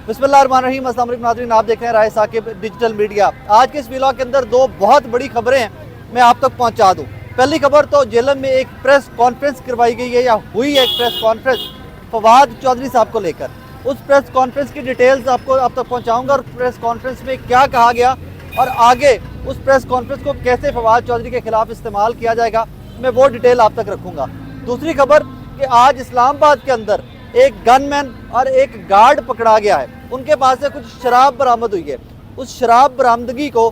बिस्मिल्लाहिर्रहमानिर्रहीम। अस्सलाम वालेकुम नाज़रीन, आप देख रहे हैं राय साकिब डिजिटल मीडिया। आज के इस व्लॉग के अंदर दो बहुत बड़ी खबरें हैं, मैं आप तक पहुंचा दूं। पहली खबर तो जेलम में एक प्रेस कॉन्फ्रेंस करवाई गई है या हुई है एक प्रेस कॉन्फ्रेंस फवाद चौधरी साहब को लेकर। उस प्रेस कॉन्फ्रेंस की डिटेल्स आपको आप तक पहुँचाऊँगा और प्रेस कॉन्फ्रेंस में क्या कहा गया और आगे उस प्रेस कॉन्फ्रेंस को कैसे फवाद चौधरी के खिलाफ इस्तेमाल किया जाएगा, मैं वो डिटेल आप तक रखूँगा। दूसरी खबर कि आज इस्लामाबाद के अंदर एक गनमैन और एक गार्ड पकड़ा गया है, उनके पास से कुछ शराब बरामद हुई है। उस शराब बरामदगी को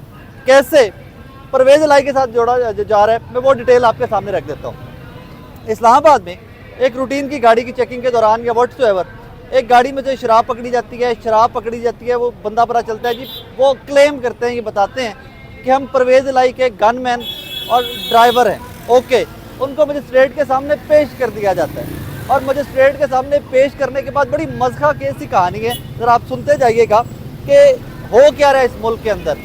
कैसे परवेज इलाही के साथ जोड़ा जा रहा है, मैं वो डिटेल आपके सामने रख देता हूँ। इस्लामाबाद में एक रूटीन की गाड़ी की चेकिंग के दौरान या व्हाट्सएवर एक गाड़ी में से शराब पकड़ी जाती है, वो बंदा पता चलता है जी, वो क्लेम करते हैं, ये बताते हैं कि हम परवेज इलाही के गनमैन और ड्राइवर हैं। ओके, उनको मजिस्ट्रेट के सामने पेश कर दिया जाता है और मजिस्ट्रेट के सामने पेश करने के बाद बड़ी मज़ा केस की कहानी है, ज़रा आप सुनते जाइएगा कि हो क्या रहा है इस मुल्क के अंदर।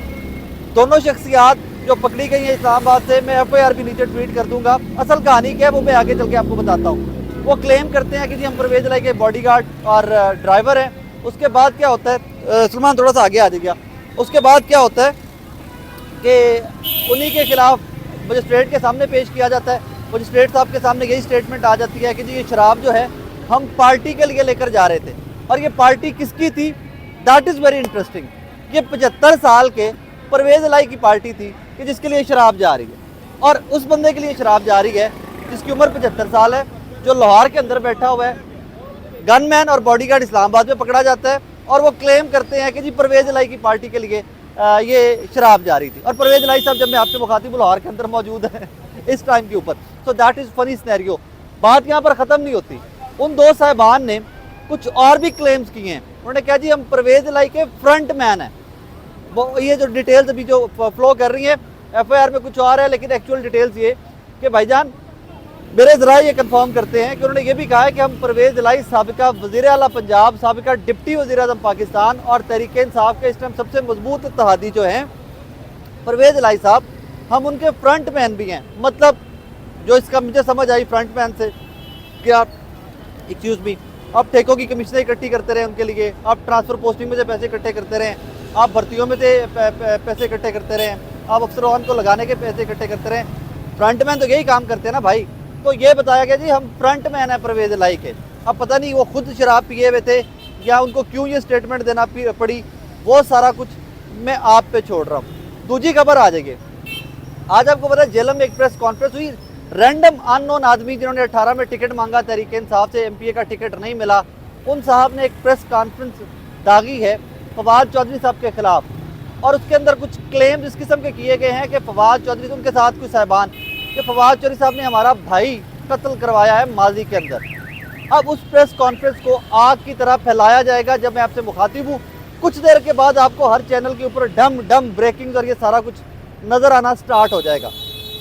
दोनों शख्सियात जो पकड़ी गई हैं इस्लामाबाद से, मैं FIR भी नीचे ट्वीट कर दूंगा। असल कहानी क्या है वो मैं आगे चल के आपको बताता हूँ। वो क्लेम करते हैं कि जी हम परवेज इलाही के बॉडीगार्ड और ड्राइवर हैं। उसके बाद क्या होता है, सलमान थोड़ा सा आगे आ जाइए। उसके बाद क्या होता है कि उन्हीं के खिलाफ मजिस्ट्रेट के सामने पेश किया जाता है। मजिस्ट्रेट साहब के सामने यही स्टेटमेंट आ जाती है कि जी ये शराब जो है हम पार्टी के लिए लेकर जा रहे थे और ये पार्टी किसकी थी, दैट इज़ वेरी इंटरेस्टिंग। ये 75 साल के परवेज इलाही की पार्टी थी कि जिसके लिए शराब जा रही है और उस बंदे के लिए शराब जा रही है जिसकी उम्र 75 साल है, जो लाहौर के अंदर बैठा हुआ है। गनमैन और बॉडीगार्ड इस्लामाबाद में पकड़ा जाता है और वो क्लेम करते हैं कि जी परवेज इलाही की पार्टी के लिए ये शराब जा रही थी। और परवेज इलाही साहब, जब मैं आपसे मुखातिब, लाहौर के अंदर मौजूद है इस टाइम के ऊपर। So that is funny scenario. बात यहाँ पर ख़त्म नहीं होती। उन दो साहिबान ने कुछ और भी क्लेम्स किए हैं। उन्होंने कहा जी हम परवेज इलाही के फ्रंट मैन हैं। वो ये जो डिटेल्स अभी जो फ्लो कर रही है FIR में कुछ और है, लेकिन एक्चुअल डिटेल्स ये कि भाईजान मेरे ज़रा ये कंफर्म करते हैं कि उन्होंने ये भी कहा है कि हम परवेज इलाही साबिका वज़ीर आला पंजाब, साबिका डिप्टी वज़ीर आज़म पाकिस्तान और तहरीक इंसाफ के इस टाइम सबसे मजबूत इत्तेहादी जो हैं परवेज इलाही साहब, हम उनके फ्रंट मैन भी हैं। मतलब जो इसका मुझे समझ आई फ्रंट मैन से कि आप एक्सक्यूज़ मी, आप ठेकों की कमीशनें इकट्ठी करते रहे उनके लिए, आप ट्रांसफ़र पोस्टिंग में से पैसे इकट्ठे करते रहें, आप भर्तियों में से पैसे इकट्ठे करते रहें, आप अफसरान को लगाने के पैसे इकट्ठे करते रहें। फ्रंट मैन तो यही काम करते हैं ना भाई। तो ये बताया गया जी हम फ्रंट मैन हैं परवेज इलाही के। अब पता नहीं वो खुद शराब पिए हुए थे या उनको क्यों ये स्टेटमेंट देना पड़ी, वो सारा कुछ मैं आप पे छोड़ रहा हूँ। दूसरी खबर आ जाइए। आज आपको पता है जेलम में एक प्रेस कॉन्फ्रेंस हुई। रैंडम अननोन आदमी जिन्होंने 18 में टिकट मांगा, तहरीक इंसाफ से MPA का टिकट नहीं मिला, उन साहब ने एक प्रेस कॉन्फ्रेंस दागी है फवाद चौधरी साहब के खिलाफ और उसके अंदर कुछ क्लेम्स इस किस्म के किए गए हैं कि फवाद चौधरी, उनके साथ कुछ साहिबान, कि फवाद चौधरी साहब ने हमारा भाई कत्ल करवाया है माजी के अंदर। अब उस प्रेस कॉन्फ्रेंस को आग की तरह फैलाया जाएगा। जब मैं आपसे मुखातिब हूँ, कुछ देर के बाद आपको हर चैनल के ऊपर डम ब्रेकिंग और ये सारा कुछ नज़र आना स्टार्ट हो जाएगा।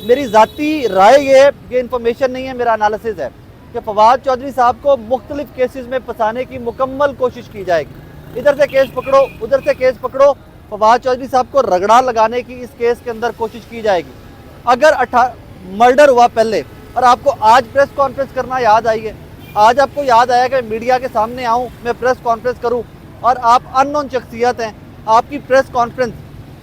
मेरी ज़ाती राय ये है, ये इन्फॉर्मेशन नहीं है, मेरा एनालिसिस है कि फवाद चौधरी साहब को मुख्तलिफ केसेस में फंसाने की मुकम्मल कोशिश की जाएगी। इधर से केस पकड़ो, उधर से केस पकड़ो, फवाद चौधरी साहब को रगड़ा लगाने की इस केस के अंदर कोशिश की जाएगी। अगर मर्डर हुआ पहले और आपको आज प्रेस कॉन्फ्रेंस करना याद आई है, आज आपको याद आया कि मीडिया के सामने आऊँ, मैं प्रेस कॉन्फ्रेंस करूँ और आप अननोन शख्सियत हैं, आपकी प्रेस कॉन्फ्रेंस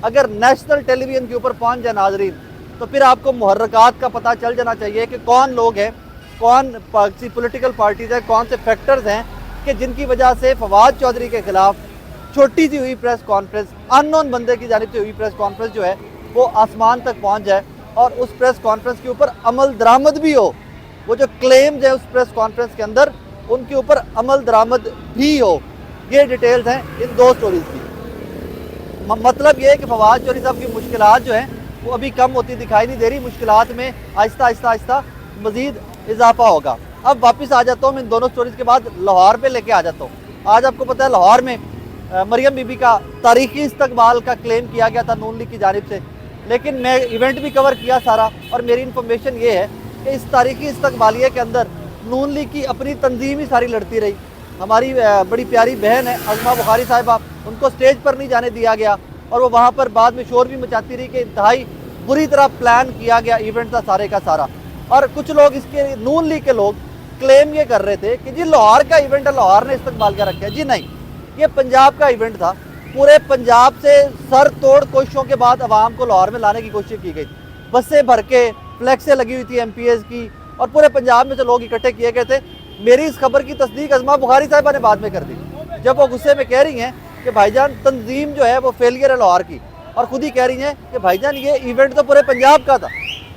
अगर नेशनल टेलीविज़न के ऊपर पहुँच जाए नाजरीन, तो फिर आपको मुहर्रकात का पता चल जाना चाहिए कि कौन लोग हैं, कौन सी पॉलिटिकल पार्टीज़ हैं, कौन से फैक्टर्स हैं कि जिनकी वजह से फवाद चौधरी के खिलाफ छोटी सी हुई प्रेस कॉन्फ्रेंस, अननोन बंदे की जानिब से हुई प्रेस कॉन्फ्रेंस जो है वो आसमान तक पहुँच जाए और उस प्रेस कॉन्फ्रेंस के ऊपर अमल दरामद भी हो। वो जो क्लेम्स हैं उस प्रेस कॉन्फ्रेंस के अंदर, उनके ऊपर अमल दरामद भी हो। ये डिटेल्स हैं इन दो स्टोरीज़ की। मतलब ये है कि फवाद चौधरी साहब की मुश्किलात जो हैं वो अभी कम होती दिखाई नहीं दे रही, मुश्किलात में आहिस्ता मज़ीद इजाफा होगा। अब वापस आ जाता हूँ मैं इन दोनों स्टोरीज़ के बाद लाहौर पे लेके आ जाता हूँ। आज आपको पता है लाहौर में मरियम बीबी का तारीखी इस्तकबाल का क्लेम किया गया था नून लीग की जानिब से, लेकिन मैं इवेंट भी कवर किया सारा और मेरी इन्फॉर्मेशन ये है कि इस तारीखी इस्तकबालिया के अंदर नून लीग की अपनी तंजीम ही सारी लड़ती रही। हमारी बड़ी प्यारी बहन है अज़मा बुखारी साहिबा, उनको स्टेज पर नहीं जाने दिया गया और वो वहाँ पर बाद में शोर भी मचाती रही कि इंतहाई बुरी तरह प्लान किया गया इवेंट था सारे का सारा। और कुछ लोग इसके नून लीग के लोग क्लेम ये कर रहे थे कि जी लाहौर का इवेंट है, लाहौर ने इस्तकबाल क्या रखा है। जी नहीं, ये पंजाब का इवेंट था। पूरे पंजाब से सर तोड़ कोशिशों के बाद अवाम को लाहौर में लाने की कोशिश की गई। बसें भर के, फ्लैक्सें लगी हुई थी MPs की, और पूरे पंजाब में से लोग इकट्ठे किए गए थे। मेरी इस खबर की तस्दीक अज़मा बुखारी साहिबा ने बाद में कर दी, जब वो गुस्से में कह रही हैं कि भाईजान तंजीम जो है वो फेलियर है लाहौर की, और ख़ुद ही कह रही हैं कि भाईजान ये इवेंट तो पूरे पंजाब का था।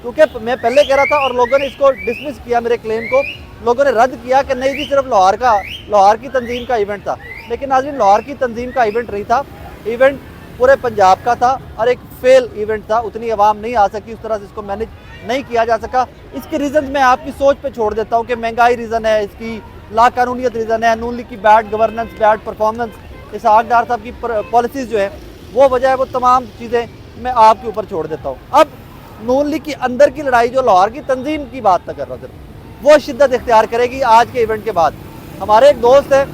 क्योंकि मैं पहले कह रहा था और लोगों ने इसको डिसमिस किया, मेरे क्लेम को लोगों ने रद्द किया कि नहीं जी सिर्फ लाहौर की तंजीम का इवेंट था। लेकिन नाज़रीन, लाहौर की तंजीम का इवेंट नहीं था, इवेंट पूरे पंजाब का था और एक फेल इवेंट था। उतनी आवाम नहीं आ सकी, उस तरह से इसको मैनेज नहीं किया जा सका। इसके रीज़न मैं आपकी सोच पे छोड़ देता हूँ कि महंगाई रीज़न है, इसकी लाकानूनियत रीज़न है, नून लीग की बैड गवर्नेंस, बैड परफॉर्मेंस, इसहाक डार साहब की पॉलिसीज़ जो है वो वजह है, वो तमाम चीज़ें मैं आपके ऊपर छोड़ देता हूँ। अब नून लीग की अंदर की लड़ाई जो लाहौर की तंजीम की बात ना कर रहा हूँ, वो शिद्दत इख्तियार करेगी आज के इवेंट के बाद। हमारे एक दोस्त है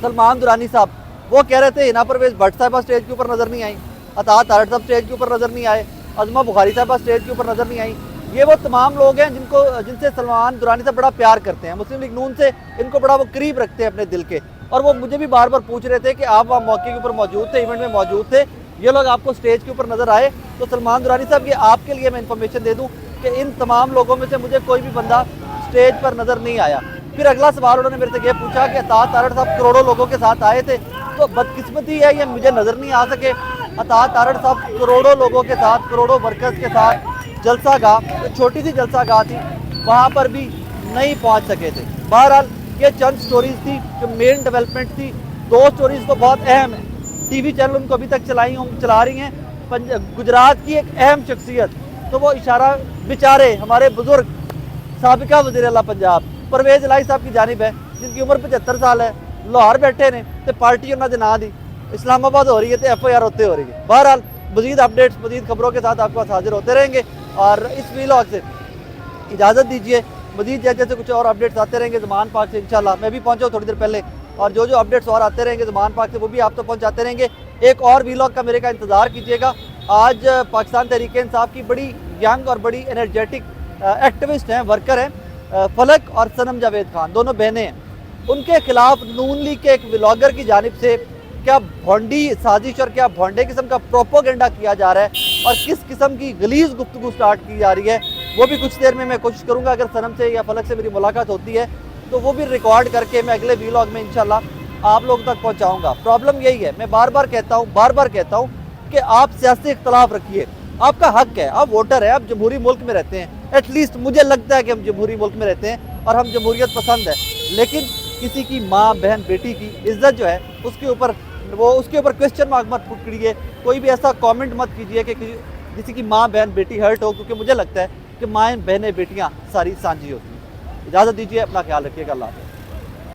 सलमान दुरानी साहब, वो कह रहे थे हिना परवेज़ भट्ट साहिबा स्टेज के ऊपर नज़र नहीं आई, अतात तारड़ साहब स्टेज के ऊपर नज़र नहीं आए, अज़मा बुखारी साहिबा स्टेज के ऊपर नज़र नहीं आई। ये वो तमाम लोग हैं जिनसे सलमान दुरानी साहब बड़ा प्यार करते हैं, मुस्लिम लीग नून से इनको बड़ा वो करीब रखते हैं अपने दिल के। और वो मुझे भी बार बार पूछ रहे थे कि आप वहाँ मौके के ऊपर मौजूद थे, इवेंट में मौजूद थे, ये लोग आपको स्टेज के ऊपर नज़र आए। तो सलमान दुरानी साहब, ये आपके लिए मैं इन्फॉर्मेशन दे दूँ कि इन तमाम लोगों में से मुझे कोई भी बंदा स्टेज पर नज़र नहीं आया। फिर अगला सवाल उन्होंने मेरे से ये पूछा कि अतात तारड़ साहब करोड़ों लोगों के साथ आए थे, तो बदकिस्मती है ये मुझे नज़र नहीं आ सके। अतात तारड़ साहब करोड़ों लोगों के साथ, करोड़ों वर्कर्स के साथ जलसा गाह, जो छोटी सी जलसा गाह थी, वहाँ पर भी नहीं पहुँच सके थे। बहरहाल ये चंद स्टोरीज थी जो मेन डेवलपमेंट थी। दो स्टोरीज तो बहुत अहम है, TV चैनल उनको अभी तक चला रही हैं। गुजरात की एक अहम शख्सियत, तो वो इशारा बेचारे हमारे बुजुर्ग साबिका वज़ीर आला पंजाब परवेज़ इलाही साहब की जानिब है, जिनकी उम्र 75 साल है, लाहौर बैठे ने तो पार्टी उन्होंने ना दी, इस्लामाबाद हो रही है तो FIR होते हो रही है। बहरहाल मज़ीद अपडेट्स, मज़ीद खबरों के साथ आपके पास हाजिर होते रहेंगे, और इस वीलॉग से इजाज़त दीजिए। मज़ीद जैसे कुछ और अपडेट्स आते रहेंगे ज़मान पाक से, इंशाल्लाह। मैं भी पहुँचा थोड़ी देर पहले, और जो अपडेट्स और आते रहेंगे ज़मान पाक से वो भी आप तक पहुँचाते रहेंगे। एक और वीलॉग का मेरे का इंतज़ार कीजिएगा। आज पाकिस्तान तहरीक इंसाफ की बड़ी यंग और बड़ी एनर्जेटिक एक्टिविस्ट हैं, वर्कर हैं, फलक और सनम जावेद खान, दोनों बहनें हैं। उनके खिलाफ नून लीग के एक व्लॉगर की जानिब से क्या भोंडी साजिश और क्या भोंडे किस्म का प्रोपोगेंडा किया जा रहा है, और किस किस्म की गलीज गुफ्तगू स्टार्ट की जा रही है, वो भी कुछ देर में मैं कोशिश करूँगा, अगर सनम से या फलक से मेरी मुलाकात होती है तो वो भी रिकॉर्ड करके मैं अगले वीलॉग में इंशाल्लाह आप लोगों तक पहुँचाऊँगा। प्रॉब्लम यही है, मैं बार बार कहता हूँ कि आप सियासी इख्तलाफ रखिए, आपका हक है, आप वोटर हैं, आप जमहूरी मुल्क में रहते हैं। एटलीस्ट मुझे लगता है कि हम जमहूरी मुल्क में रहते हैं और हम जमहूरियत पसंद है, लेकिन किसी की माँ बहन बेटी की इज्जत जो है उसके ऊपर क्वेश्चन मार्क मत पकड़िए। कोई भी ऐसा कमेंट मत कीजिए कि किसी की माँ बहन बेटी हर्ट हो, क्योंकि मुझे लगता है कि माएँ बहनें बेटियाँ सारी सांझी होती हैं। इजाज़त दीजिए, अपना ख्याल रखिएगा। अल्लाह हाफ़िज़।